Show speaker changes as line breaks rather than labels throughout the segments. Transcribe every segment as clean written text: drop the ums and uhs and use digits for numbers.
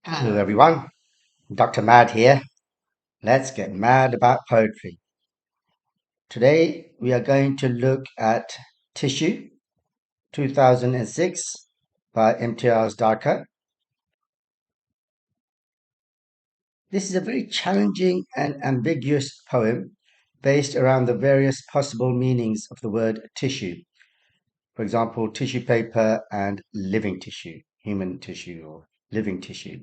Hello everyone, Dr. Mad here. Let's get mad about poetry. Today we are going to look at Tissue 2006 by Imtiaz Dharker. This is a very challenging and ambiguous poem based around the various possible meanings of the word tissue. For example, tissue paper and living tissue, human tissue or living tissue.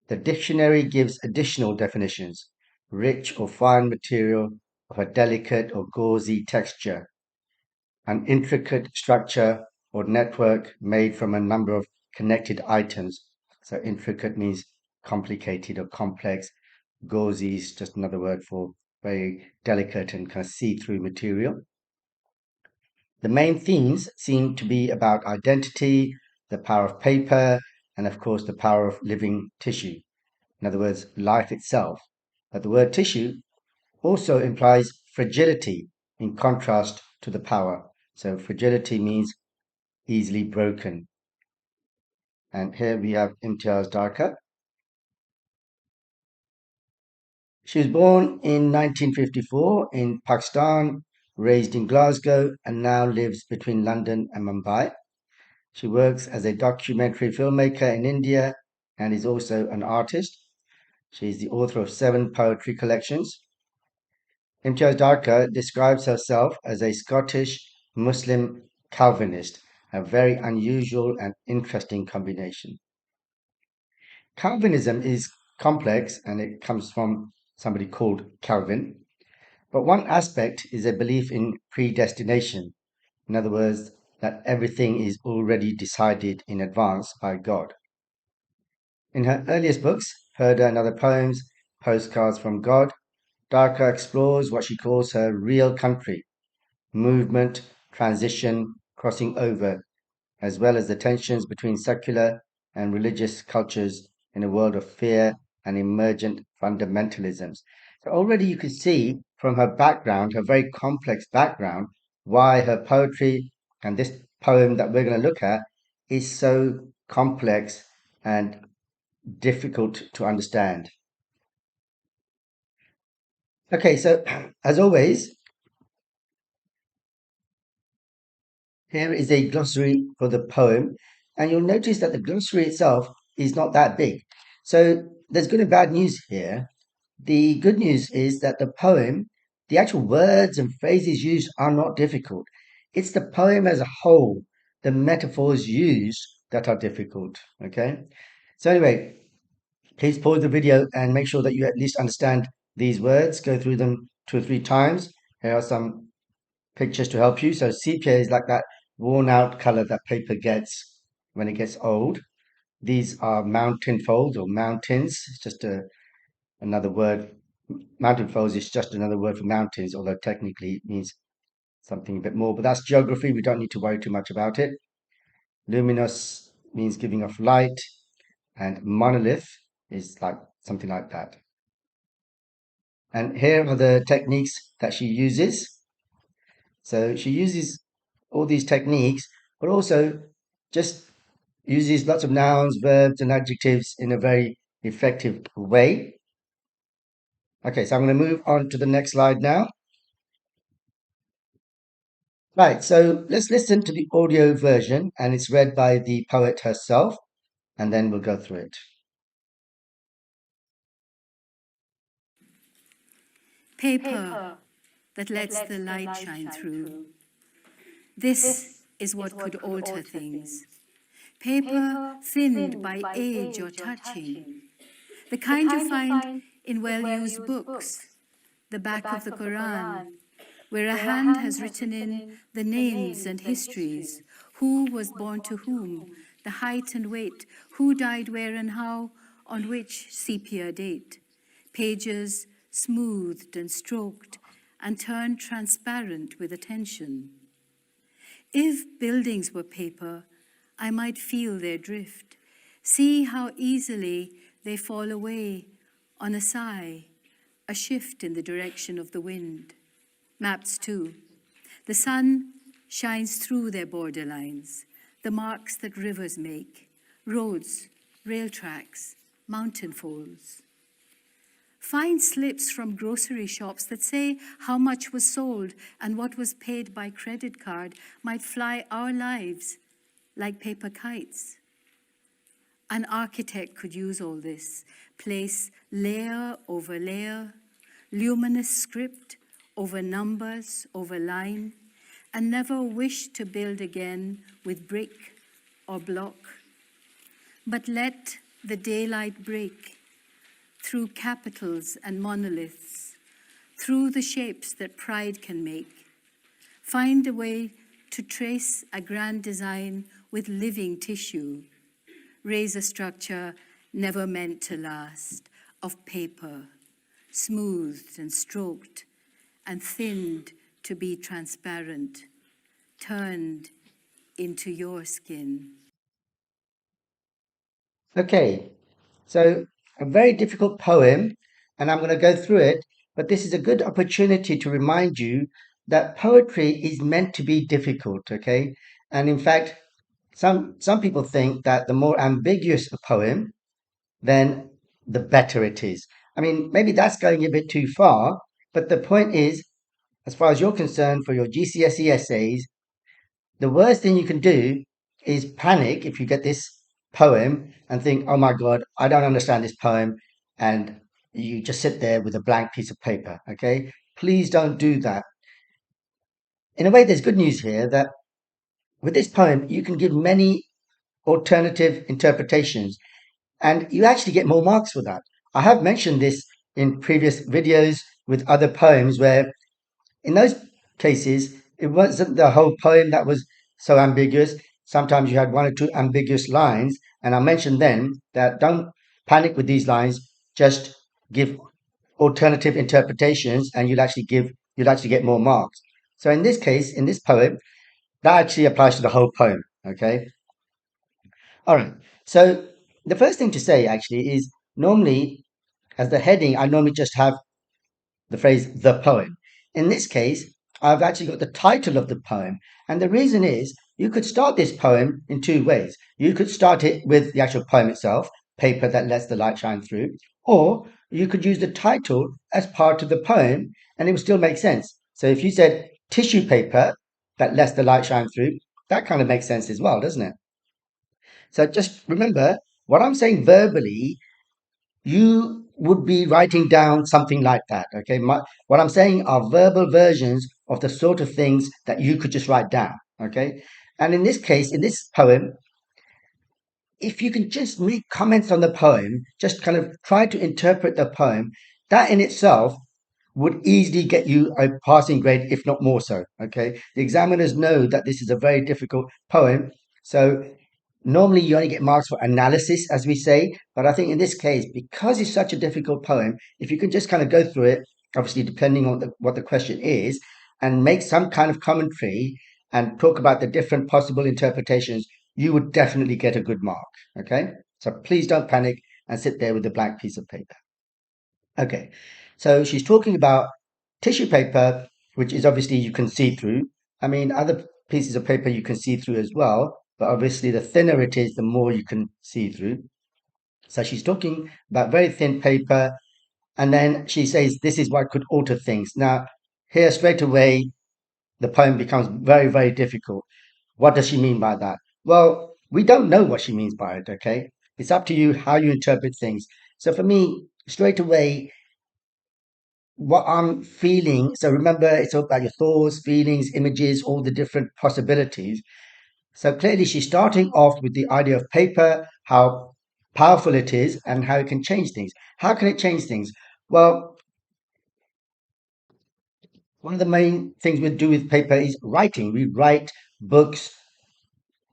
The dictionary gives additional definitions: rich or fine material of a delicate or gauzy texture, an intricate structure or network made from a number of connected items. So, intricate means complicated or complex. Gauzy is just another word for very delicate and kind of see through material. The main themes seem to be about identity, the power of paper, and of course, the power of living tissue. In other words, life itself. But the word tissue also implies fragility in contrast to the power. So fragility means easily broken. And here we have Imtiaz Dharker. She was born in 1954 in Pakistan, raised in Glasgow, and now lives between London and Mumbai. She works as a documentary filmmaker in India and is also an artist. She is the author of 7 poetry collections. Imtiaz Dharker describes herself as a Scottish Muslim Calvinist, a very unusual and interesting combination. Calvinism is complex and it comes from somebody called Calvin, but one aspect is a belief in predestination. In other words, that everything is already decided in advance by God. In her earliest books, Herder and Other Poems, Postcards from God, Dharker explores what she calls her real country: movement, transition, crossing over, as well as the tensions between secular and religious cultures in a world of fear and emergent fundamentalisms. So already you can see from her background, her very complex background, why her poetry and this poem that we're going to look at is so complex and difficult to understand. Okay, so as always, here is a glossary for the poem, and you'll notice that the glossary itself is not that big. So there's good and bad news here. The good news is that the poem, the actual words and phrases used are not difficult. It's the poem as a whole, the metaphors used that are difficult. Okay. So anyway, please pause the video and make sure that you at least understand these words. Go through them 2 or 3 times. Here are some pictures to help you. So sepia is like that worn out color that paper gets when it gets old. These are mountain folds or mountains. It's just another word. Mountain folds is just another word for mountains, although technically it means something a bit more. But that's geography. We don't need to worry too much about it. Luminous means giving off light, and monolith is like something like that. And here are the techniques that she uses. So she uses all these techniques, but also just uses lots of nouns, verbs, and adjectives in a very effective way. Okay, so I'm going to move on to the next slide now. Right, so let's listen to the audio version, and it's read by the poet herself, and then we'll go through it.
Paper that lets the light shine through. This is what could alter things. Paper thinned by age or touching. The kind you find in well-used books, the back of the Quran, where a hand has written in the names and histories, who was born to whom, the height and weight, who died where and how, on which sepia date. Pages smoothed and stroked and turned transparent with attention. If buildings were paper, I might feel their drift, see how easily they fall away on a sigh, a shift in the direction of the wind. Maps too. The sun shines through their borderlines, the marks that rivers make, roads, rail tracks, mountain falls. Find slips from grocery shops that say how much was sold and what was paid by credit card might fly our lives like paper kites. An architect could use all this, place layer over layer, luminous script over numbers, over line, and never wish to build again with brick or block. But let the daylight break through capitals and monoliths, through the shapes that pride can make. Find a way to trace a grand design with living tissue. Raise a structure never meant to last, of paper, smoothed and stroked, and thinned to be transparent, turned into your skin.
Okay, so a very difficult poem, and I'm going to go through it, but this is a good opportunity to remind you that poetry is meant to be difficult, okay? And in fact, some people think that the more ambiguous a poem, then the better it is. I mean, maybe that's going a bit too far, but the point is, as far as you're concerned, for your GCSE essays, the worst thing you can do is panic if you get this poem and think, oh my God, I don't understand this poem. And you just sit there with a blank piece of paper. Okay. Please don't do that. In a way, there's good news here that with this poem, you can give many alternative interpretations and you actually get more marks for that. I have mentioned this in previous videos with other poems where in those cases, it wasn't the whole poem that was so ambiguous. Sometimes you had one or two ambiguous lines, and I mentioned then that don't panic with these lines. Just give alternative interpretations, and you'll actually get more marks. So in this case, in this poem, that actually applies to the whole poem. Okay. All right. So the first thing to say actually is normally as the heading, I normally just have the phrase the poem. In this case, I've actually got the title of the poem. And the reason is you could start this poem in two ways. You could start it with the actual poem itself, paper that lets the light shine through, or you could use the title as part of the poem and it would still make sense. So if you said tissue paper that lets the light shine through, that kind of makes sense as well, doesn't it? So just remember what I'm saying verbally you would be writing down something like that. Okay. What I'm saying are verbal versions of the sort of things that you could just write down. Okay. And in this case, in this poem, if you can just make comments on the poem, just kind of try to interpret the poem, that in itself would easily get you a passing grade, if not more so. Okay. The examiners know that this is a very difficult poem. So normally you only get marks for analysis, as we say, but I think in this case, because it's such a difficult poem, if you can just kind of go through it, obviously depending on what the question is, and make some kind of commentary and talk about the different possible interpretations, you would definitely get a good mark. Okay, so please don't panic and sit there with a blank piece of paper. Okay, so she's talking about tissue paper, which is obviously you can see through. I mean, other pieces of paper you can see through as well, but obviously the thinner it is, the more you can see through. So she's talking about very thin paper, and then she says this is what could alter things. Now, here straight away, the poem becomes very, very difficult. What does she mean by that? Well, we don't know what she means by it, okay? It's up to you how you interpret things. So for me, straight away, what I'm feeling. So remember, it's all about your thoughts, feelings, images, all the different possibilities. So clearly, she's starting off with the idea of paper, how powerful it is, and how it can change things. How can it change things? Well, one of the main things we do with paper is writing. We write books,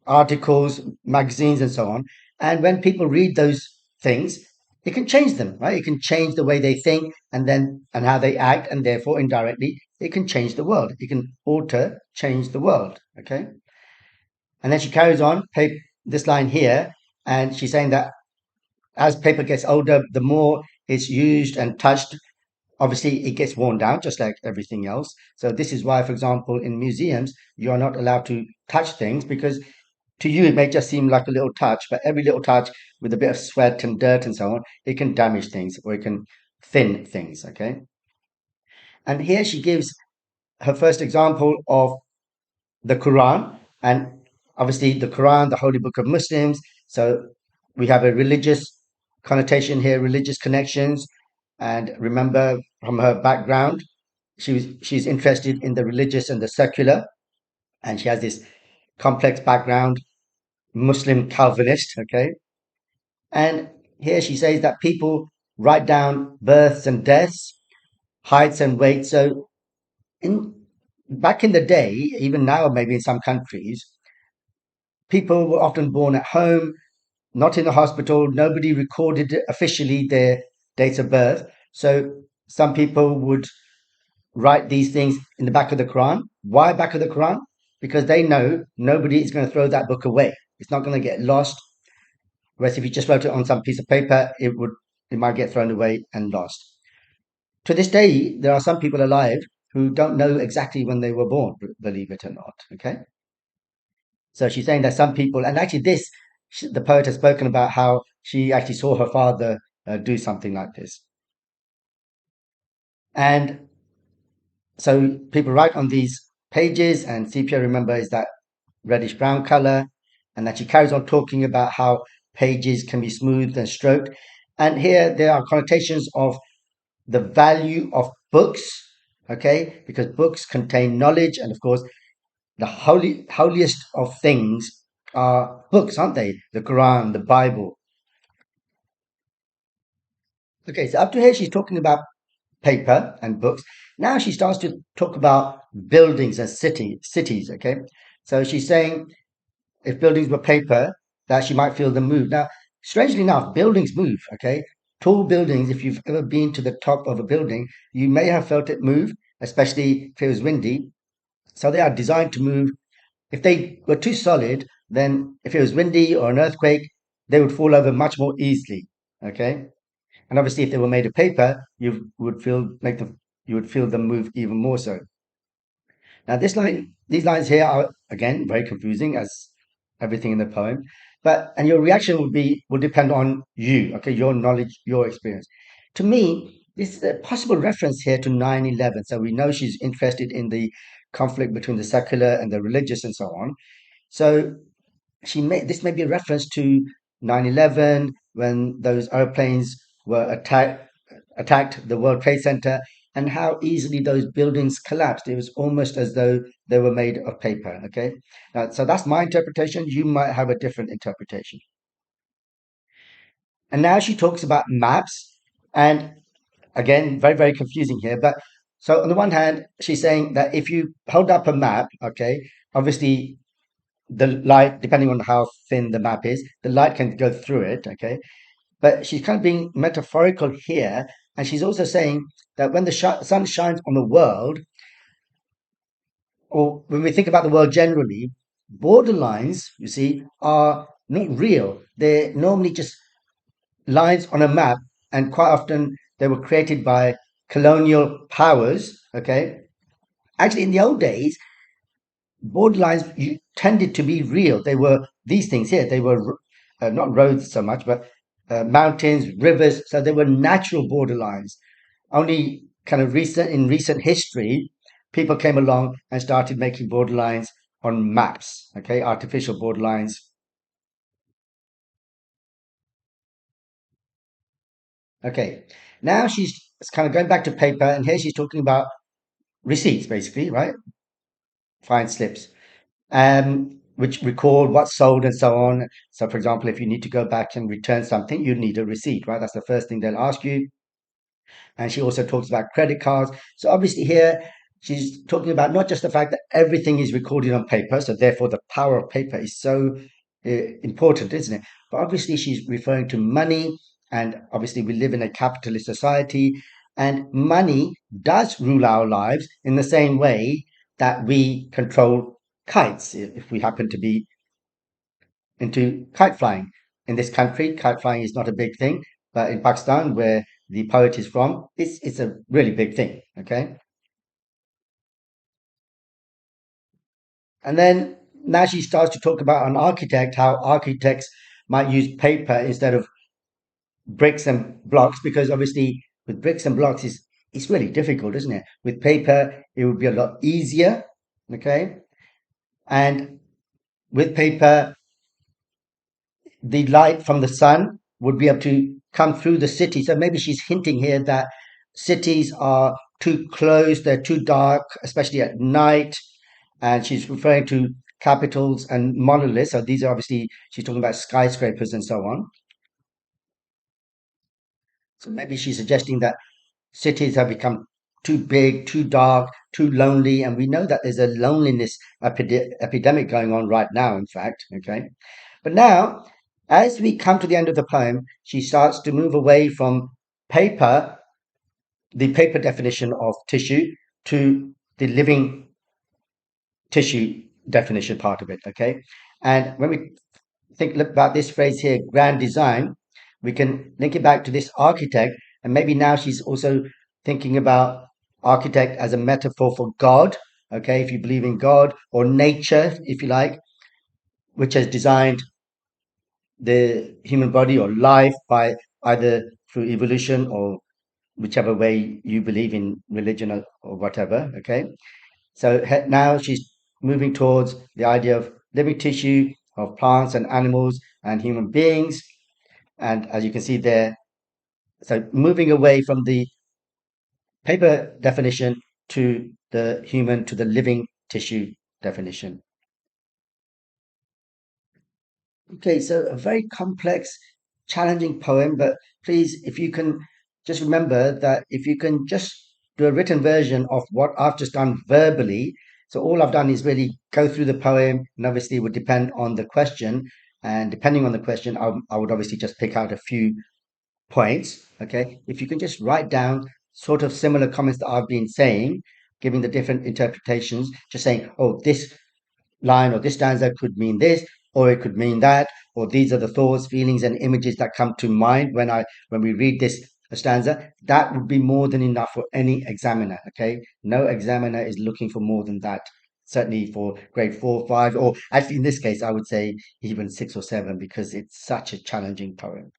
articles, magazines, and so on. And when people read those things, it can change them, right? It can change the way they think and how they act, and therefore indirectly it can change the world. It can alter, change the world. Okay. And then she carries on, this line here, and she's saying that as paper gets older, the more it's used and touched, obviously it gets worn down just like everything else. So this is why, for example, in museums, you are not allowed to touch things because To you, it may just seem like a little touch, but every little touch with a bit of sweat and dirt and so on, it can damage things or it can thin things. Okay. And here she gives her first example of the Quran, and obviously the Quran, the holy book of Muslims. So we have a religious connotation here, religious connections. And remember from her background, she's interested in the religious and the secular, and she has this complex background, Muslim Calvinist. Okay, and here she says that people write down births and deaths, heights and weights. So in back in the day, even now, maybe in some countries, people were often born at home, not in the hospital. Nobody recorded officially their dates of birth. So some people would write these things in the back of the Quran. Why back of the Quran? Because they know nobody is going to throw that book away. It's not going to get lost. Whereas if you just wrote it on some piece of paper, it might get thrown away and lost. To this day, there are some people alive who don't know exactly when they were born, believe it or not. Okay. So she's saying that some people, and actually, the poet has spoken about how she actually saw her father do something like this. And so people write on these pages, and sepia, remember, is that reddish brown color. And then she carries on talking about how pages can be smoothed and stroked. And here there are connotations of the value of books, okay, because books contain knowledge, and of course, the holiest of things are books, aren't they? The Quran, the Bible. Okay, so up to here she's talking about paper and books. Now she starts to talk about buildings and cities. Okay, so she's saying if buildings were paper, that she might feel them move. Now, strangely enough, buildings move. Okay, tall buildings. If you've ever been to the top of a building, you may have felt it move, especially if it was windy. So they are designed to move. If they were too solid, then if it was windy or an earthquake, they would fall over much more easily. Okay, and obviously, if they were made of paper, you would feel them move even more so. Now, these lines here are again very confusing, as everything in the poem. And your reaction will depend on you, okay, your knowledge, your experience. To me, this is a possible reference here to 9/11. So we know she's interested in the conflict between the secular and the religious and so on. So this may be a reference to 9/11 when those airplanes were attacked the World Trade Center, and how easily those buildings collapsed. It was almost as though they were made of paper. Okay, so that's my interpretation. You might have a different interpretation. And now she talks about maps, and again, very very confusing here. But so on the one hand, she's saying that if you hold up a map, okay, obviously the light, depending on how thin the map is, the light can go through it. Okay, but she's kind of being metaphorical here, and she's also saying that when the sun shines on the world, or when we think about the world generally, borderlines, you see, are not real. They're normally just lines on a map, and quite often they were created by colonial powers. Okay, actually, in the old days, borderlines tended to be real. They were these things here. They were not roads so much, but mountains, rivers. So they were natural borderlines. Only kind of recent history, people came along and started making borderlines on maps. Okay, artificial borderlines. Okay, now she's kind of going back to paper, and here she's talking about receipts, basically, right? Fine slips. Which record what's sold and so on. So, for example, if you need to go back and return something, you need a receipt, right? That's the first thing they'll ask you. And she also talks about credit cards. So, obviously, here she's talking about not just the fact that everything is recorded on paper, so therefore the power of paper is so important, isn't it? But obviously, she's referring to money, and obviously, we live in a capitalist society, and money does rule our lives in the same way that we control kites if we happen to be into kite flying. In this country, kite flying is not a big thing, but in Pakistan, where the poet is from, it's a really big thing. Okay, and then now she starts to talk about an architect, how architects might use paper instead of bricks and blocks, because obviously with bricks and blocks it's really difficult, isn't it? With paper, it would be a lot easier. Okay. And with paper, the light from the sun would be able to come through the city. So maybe she's hinting here that cities are too closed, they're too dark, especially at night. And she's referring to capitals and monoliths. So these are obviously, she's talking about skyscrapers and so on. So maybe she's suggesting that cities have become too big, too dark, too lonely. And we know that there's a loneliness epidemic going on right now, in fact. Okay. But now, as we come to the end of the poem, she starts to move away from paper, the paper definition of tissue, to the living tissue definition part of it. Okay. And when we think about this phrase here, grand design, we can link it back to this architect. And maybe now she's also thinking about architect as a metaphor for God. Okay. If you believe in God, or nature, if you like, which has designed the human body or life by either through evolution or whichever way you believe in religion or whatever. Okay. So now she's moving towards the idea of living tissue of plants and animals and human beings. And as you can see there, so moving away from the paper definition to the human, to the living tissue definition. Okay, so a very complex, challenging poem, but please, if you can just remember that if you can just do a written version of what I've just done verbally, so all I've done is really go through the poem, and obviously it would depend on the question. And depending on the question, I would obviously just pick out a few points. Okay, if you can just write down sort of similar comments that I've been saying, giving the different interpretations, just saying, oh, this line or this stanza could mean this, or it could mean that, or these are the thoughts, feelings, and images that come to mind when we read this stanza. That would be more than enough for any examiner. Okay, no examiner is looking for more than that. Certainly for grade 4, 5, or actually in this case, I would say even 6 or 7, because it's such a challenging poem.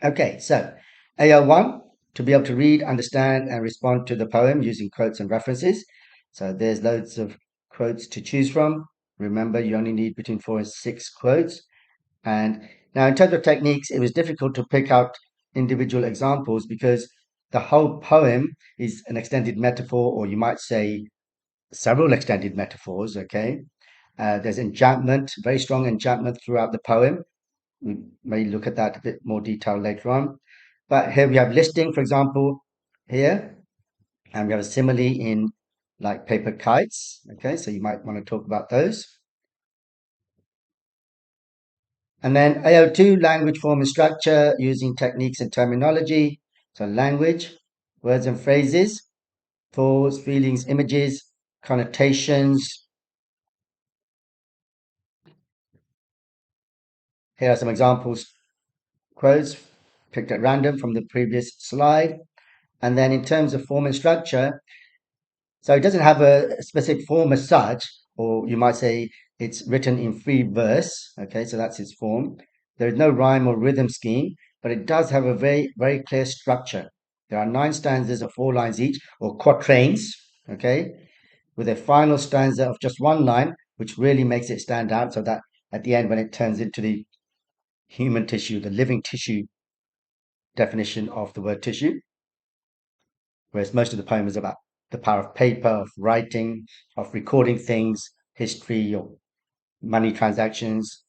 Okay, so AL1, to be able to read, understand, and respond to the poem using quotes and references. So there's loads of quotes to choose from. Remember, you only need between 4 and 6 quotes. And now, in terms of techniques, it was difficult to pick out individual examples because the whole poem is an extended metaphor, or you might say several extended metaphors. Okay, there's enchantment, very strong enchantment throughout the poem. We may look at that a bit more detail later on. But here we have listing, for example, here, and we have a simile in like paper kites. Okay, so you might want to talk about those. And then AO2, language, form, and structure, using techniques and terminology. So language, words and phrases, thoughts, feelings, images, connotations. Here are some examples, quotes picked at random from the previous slide. And then in terms of form and structure, so it doesn't have a specific form as such, or you might say it's written in free verse. Okay, so that's its form. There is no rhyme or rhythm scheme, but it does have a very, very clear structure. There are 9 stanzas of 4 lines each, or quatrains, okay, with a final stanza of just 1 line, which really makes it stand out. So that at the end, when it turns into the human tissue, the living tissue definition of the word tissue, whereas most of the poem is about the power of paper, of writing, of recording things, history, or money transactions.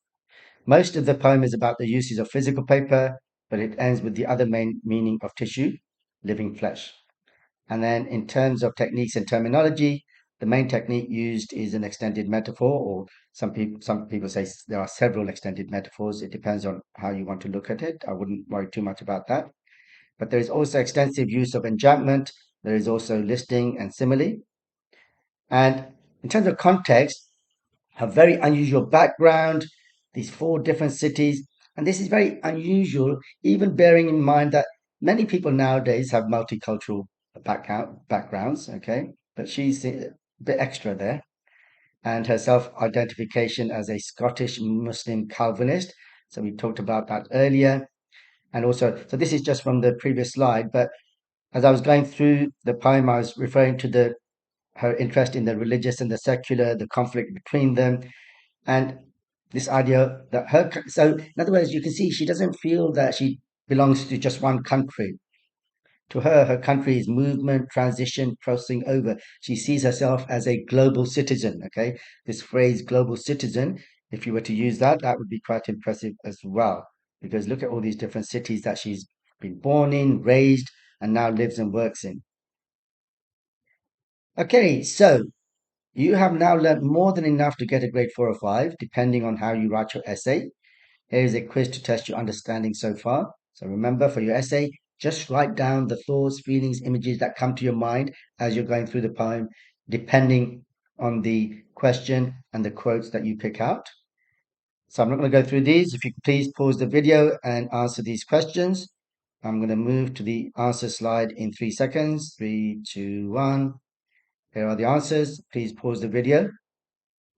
Most of the poem is about the uses of physical paper, but it ends with the other main meaning of tissue, living flesh. And then, in terms of techniques and terminology, the main technique used is an extended metaphor, or some people say there are several extended metaphors. It depends on how you want to look at it. I wouldn't worry too much about that. But there is also extensive use of enjambment. There is also listing and simile. And in terms of context, a very unusual background, these 4 different cities. And this is very unusual, even bearing in mind that many people nowadays have multicultural backgrounds, okay? But she's a bit extra there. and her self-identification as a Scottish Muslim Calvinist. So we talked about that earlier. And also, so this is just from the previous slide, but as I was going through the poem, I was referring to her interest in the religious and the secular, the conflict between them, and this idea that so in other words, you can see she doesn't feel that she belongs to just one country. To her, her country is movement, transition, crossing over. She sees herself as a global citizen. Okay, this phrase global citizen, if you were to use that, that would be quite impressive as well, because look at all these different cities that she's been born in, raised, and now lives and works in. Okay, so you have now learned more than enough to get a grade 4 or 5, depending on how you write your essay. Here is a quiz to test your understanding so far. So remember, for your essay, just write down the thoughts, feelings, images that come to your mind as you're going through the poem, depending on the question and the quotes that you pick out. So I'm not going to go through these. If you could please pause the video and answer these questions. I'm going to move to the answer slide in 3 seconds. 3, 2, 1. Here are the answers. Please pause the video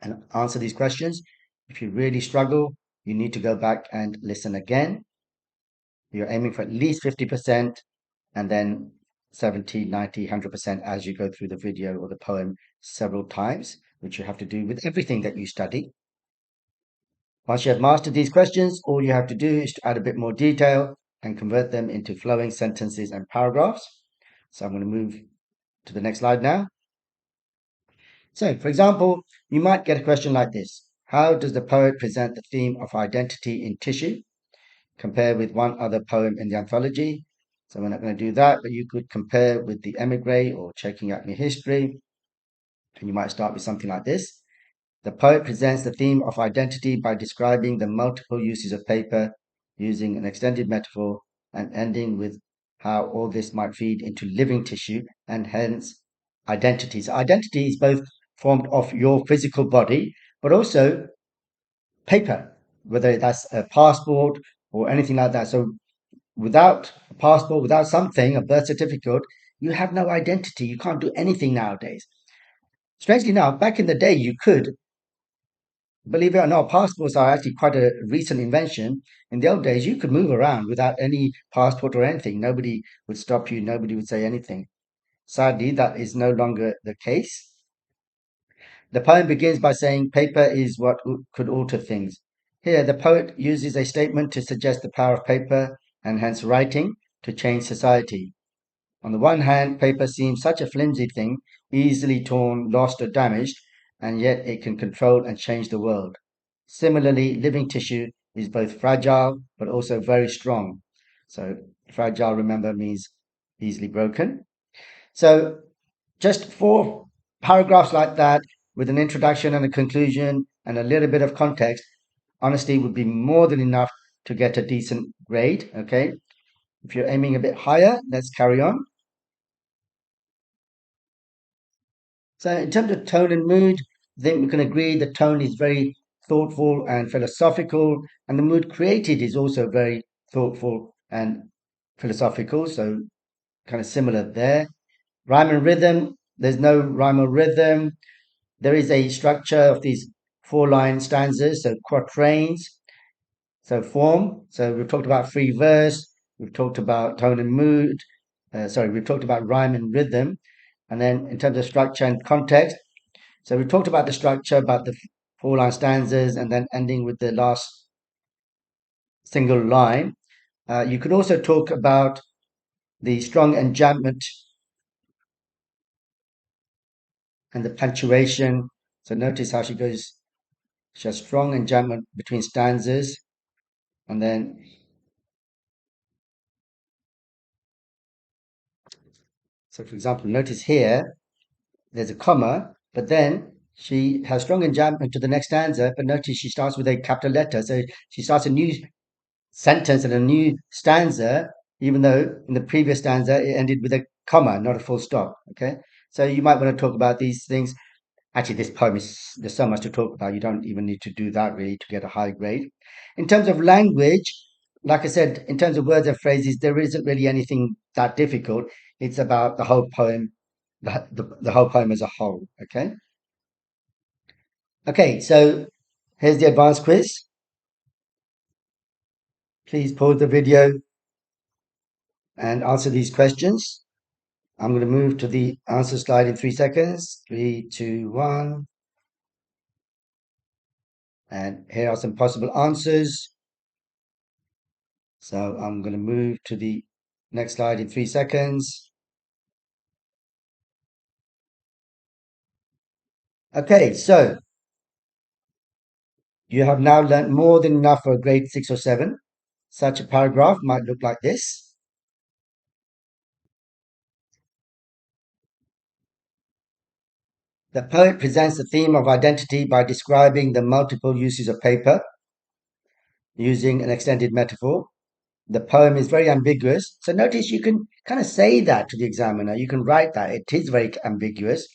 and answer these questions. If you really struggle, you need to go back and listen again. You're aiming for at least 50% and then 70, 90, 100% as you go through the video or the poem several times, which you have to do with everything that you study. Once you have mastered these questions, all you have to do is to add a bit more detail and convert them into flowing sentences and paragraphs. So I'm going to move to the next slide now. So, for example, you might get a question like this. How does the poet present the theme of identity in tissue? Compare with one other poem in the anthology. So we're not going to do that, but you could compare with the Emigre or Checking Out Your History. And you might start with something like this. The poet presents the theme of identity by describing the multiple uses of paper using an extended metaphor and ending with how all this might feed into living tissue and hence identity. So identity is both formed of your physical body, but also paper, whether that's a passport or anything like that. So without a passport, without something, a birth certificate, you have no identity. You can't do anything nowadays. Strangely enough, back in the day, you could, believe it or not, passports are actually quite a recent invention. In the old days, you could move around without any passport or anything. Nobody would stop you, nobody would say anything. Sadly, that is no longer the case. The poem begins by saying paper is what could alter things. Here, the poet uses a statement to suggest the power of paper and hence writing to change society. On the one hand, paper seems such a flimsy thing, easily torn, lost, or damaged, and yet it can control and change the world. Similarly, living tissue is both fragile but also very strong. So, fragile, remember, means easily broken. So, just 4 paragraphs like that with an introduction and a conclusion and a little bit of context, honestly, would be more than enough to get a decent grade. Okay. If you're aiming a bit higher, let's carry on. So, in terms of tone and mood, I think we can agree the tone is very thoughtful and philosophical, and the mood created is also very thoughtful and philosophical. So, kind of similar there. Rhyme and rhythm, there's no rhyme or rhythm. There is a structure of these 4 line stanzas, so quatrains, so form. So, we've talked about free verse, we've talked about tone and mood. We've talked about rhyme and rhythm. And then, in terms of structure and context, so we talked about the structure, about the 4 line stanzas, and then ending with the last single line. You could also talk about the strong enjambment and the punctuation. So notice how she goes, she has strong enjambment between stanzas, and then, so for example, notice here, there's a comma, but then she has strong enjambment to the next stanza, but notice she starts with a capital letter. So she starts a new sentence and a new stanza, even though in the previous stanza it ended with a comma, not a full stop. Okay, so you might want to talk about these things. Actually, this poem is there's so much to talk about. You don't even need to do that really to get a high grade. In terms of language, like I said, in terms of words and phrases, there isn't really anything that difficult. It's about the whole poem, the whole poem as a whole. Okay. Okay, so here's the advanced quiz. Please pause the video and answer these questions. I'm going to move to the answer slide in 3 seconds. 3, 2, 1. And here are some possible answers. So I'm going to move to the next slide in 3 seconds. Okay, so you have now learnt more than enough for grade 6 or 7. Such a paragraph might look like this. The poet presents the theme of identity by describing the multiple uses of paper using an extended metaphor. The poem is very ambiguous. So notice you can kind of say that to the examiner. You can write that. It is very ambiguous.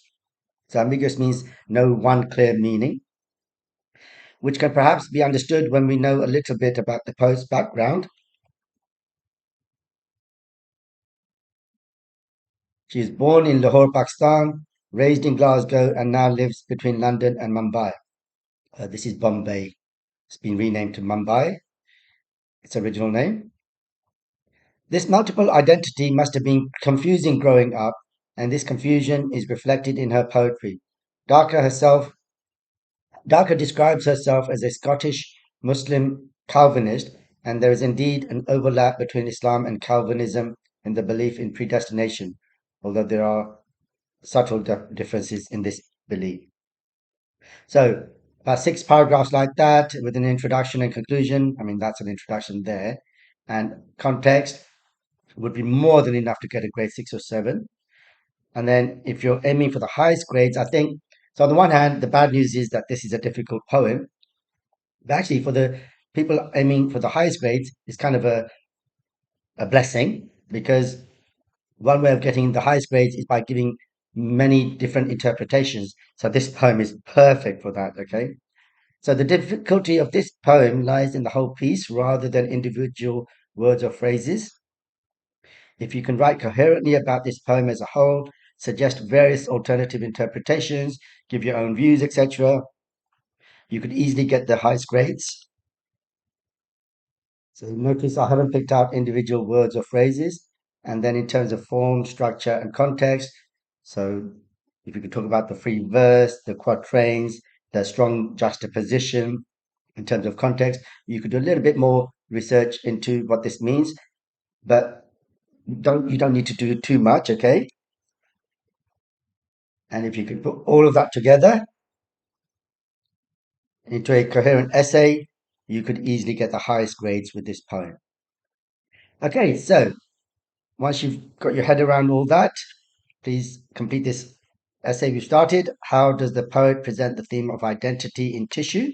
So ambiguous means no one clear meaning, which can perhaps be understood when we know a little bit about the poet's background. She is born in Lahore, Pakistan, raised in Glasgow, and now lives between London and Mumbai. This is Bombay. It's been renamed to Mumbai, its original name. This multiple identity must have been confusing growing up, and this confusion is reflected in her poetry. Dharker herself, Dharker describes herself as a Scottish Muslim Calvinist, and there is indeed an overlap between Islam and Calvinism in the belief in predestination, although there are subtle differences in this belief. So, about 6 paragraphs like that with an introduction and conclusion. I mean, that's an introduction there. And context would be more than enough to get a grade 6 or 7. And then if you're aiming for the highest grades, I think, so on the one hand, the bad news is that this is a difficult poem. But actually, for the people aiming for the highest grades, it's kind of a blessing because one way of getting the highest grades is by giving many different interpretations. So this poem is perfect for that, okay? So the difficulty of this poem lies in the whole piece rather than individual words or phrases. If you can write coherently about this poem as a whole, suggest various alternative interpretations, give your own views, etc., you could easily get the highest grades. So notice I haven't picked out individual words or phrases. And then in terms of form, structure, and context, so if you could talk about the free verse, the quatrains, the strong juxtaposition in terms of context, you could do a little bit more research into what this means, but you don't need to do too much, okay? And if you could put all of that together into a coherent essay, you could easily get the highest grades with this poem. Okay, so once you've got your head around all that, please complete this essay we started. How does the poet present the theme of identity in tissue?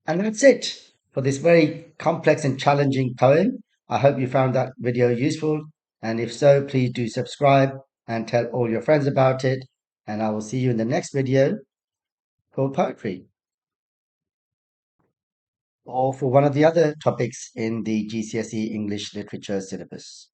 And that's it for this very complex and challenging poem. I hope you found that video useful. And if so, please do subscribe and tell all your friends about it. And I will see you in the next video for poetry or for one of the other topics in the GCSE English Literature syllabus.